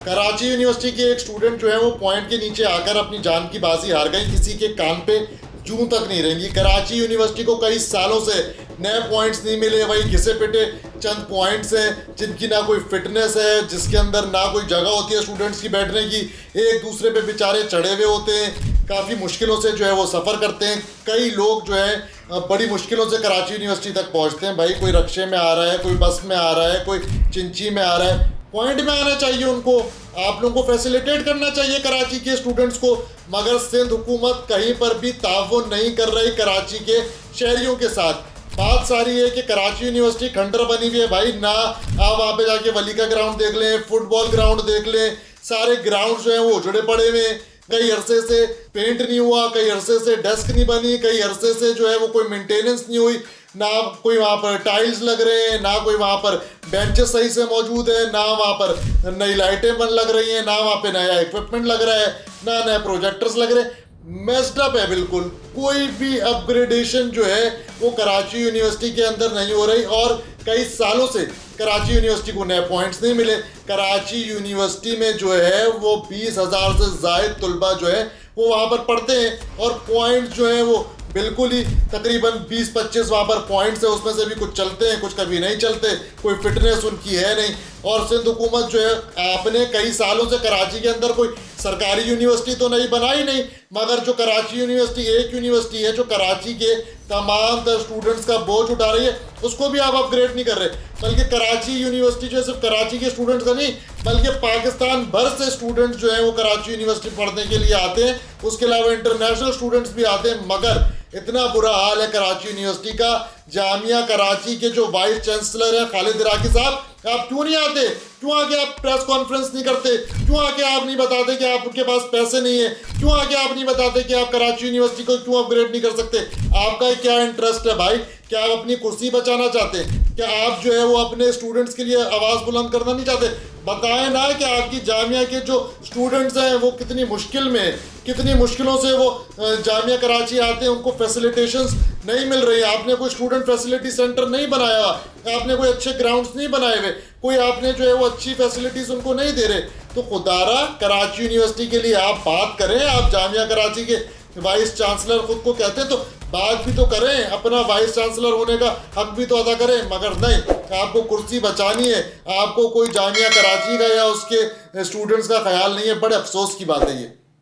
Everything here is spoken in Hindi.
कराची यूनिवर्सिटी के एक स्टूडेंट जो है वो पॉइंट के नीचे आकर अपनी जान की बाजी हार गई। किसी के कान पे जूं तक नहीं रहेंगी। कराची यूनिवर्सिटी को कई सालों से नए पॉइंट्स नहीं मिले, वही घिसे पिटे चंद पॉइंट्स हैं जिनकी ना कोई फिटनेस है, जिसके अंदर ना कोई जगह होती है स्टूडेंट्स की बैठने की। एक दूसरे पे बेचारे चढ़े हुए होते हैं, काफ़ी मुश्किलों से जो है वो सफ़र करते हैं। कई लोग जो है बड़ी मुश्किलों से कराची यूनिवर्सिटी तक पहुंचते हैं। भाई कोई रक्शे में आ रहा है, कोई बस में आ रहा है, कोई चिंची में आ रहा है, पॉइंट में आना चाहिए उनको। आप लोगों को फैसिलिटेट करना चाहिए कराची के स्टूडेंट्स को, मगर सिंध हुकूमत कहीं पर भी ताउन नहीं कर रही कराची के शहरियों के साथ। बात सारी है कि कराची यूनिवर्सिटी खंडर बनी हुई है भाई ना। आप वहाँ पे जाके वली का ग्राउंड देख लें, फुटबॉल ग्राउंड देख लें, सारे ग्राउंड जो हैं वो उजड़े पड़े हुए हैं। कई अरसे से पेंट नहीं हुआ, कई अरसे से डेस्क नहीं बनी, कई अरसे से जो है वो कोई मेंटेनेंस नहीं हुई। ना कोई वहाँ पर टाइल्स लग रहे हैं, ना कोई वहाँ पर बेंचेस सही से मौजूद है, ना वहाँ पर नई लाइटें बन लग रही हैं, ना वहाँ पे नया इक्विपमेंट लग रहा है, ना नए प्रोजेक्टर्स लग रहे हैं। मेस्ड अप है बिल्कुल। कोई भी अपग्रेडेशन जो है वो कराची यूनिवर्सिटी के अंदर नहीं हो रही और कई सालों से कराची यूनिवर्सिटी को नए पॉइंट्स नहीं मिले। कराची यूनिवर्सिटी में जो है वो 20,000 से ज़ायद तलबा जो है वो वहाँ पर पढ़ते हैं और पॉइंट्स जो है वो बिल्कुल ही तकरीबन 20-25 वहाँ पर पॉइंट्स है, उसमें से भी कुछ चलते हैं, कुछ कभी नहीं चलते, कोई फिटनेस उनकी है नहीं। और सिंध हुकूमत जो है आपने कई सालों से कराची के अंदर कोई सरकारी यूनिवर्सिटी तो नहीं बनाई नहीं, मगर जो कराची यूनिवर्सिटी एक यूनिवर्सिटी है जो कराची के तमाम स्टूडेंट्स का बोझ उठा रही है, उसको भी आप अपग्रेड नहीं कर रहे। बल्कि कराची यूनिवर्सिटी जो है सिर्फ कराची के स्टूडेंट्स का नहीं, बल्कि पाकिस्तान भर से स्टूडेंट्स जो हैं वो कराची यूनिवर्सिटी पढ़ने के लिए आते हैं। उसके अलावा इंटरनेशनल स्टूडेंट्स भी आते हैं। मगर इतना बुरा हाल है कराची यूनिवर्सिटी का। जामिया कराची के जो वाइस चांसलर हैं खालिद इराकी साहब, आप क्यों नहीं आते? क्यों आके आप प्रेस कॉन्फ्रेंस नहीं करते? क्यों आके आप नहीं बताते कि आपके पास पैसे नहीं है? क्यों आके आप नहीं बताते कि आप कराची यूनिवर्सिटी को क्यों अपग्रेड नहीं कर सकते? आपका क्या इंटरेस्ट है भाई? क्या आप अपनी कुर्सी बचाना चाहते हैं? क्या आप जो है वो अपने स्टूडेंट्स के लिए आवाज़ बुलंद करना नहीं चाहते? बताएं ना कि आपकी जामिया के जो स्टूडेंट्स हैं वो कितनी मुश्किल में, कितनी मुश्किलों से वो जामिया कराची आते हैं, उनको फैसिलिटेशंस नहीं मिल रही। आपने कोई स्टूडेंट फैसिलिटी सेंटर नहीं बनाया, आपने कोई अच्छे ग्राउंड्स नहीं बनाए हुए, कोई आपने जो है वो अच्छी फैसिलिटीज़ उनको नहीं दे रहे। तो खुदारा कराची यूनिवर्सिटी के लिए आप बात करें। आप जामिया कराची के वाइस चांसलर खुद को कहते हैं तो बात भी तो करें, अपना वाइस चांसलर होने का हक भी तो अदा करें। मगर नहीं, आपको कुर्सी बचानी है, आपको कोई जामिया कराची का या उसके स्टूडेंट्स का ख्याल नहीं है। बड़े अफसोस की बात है ये।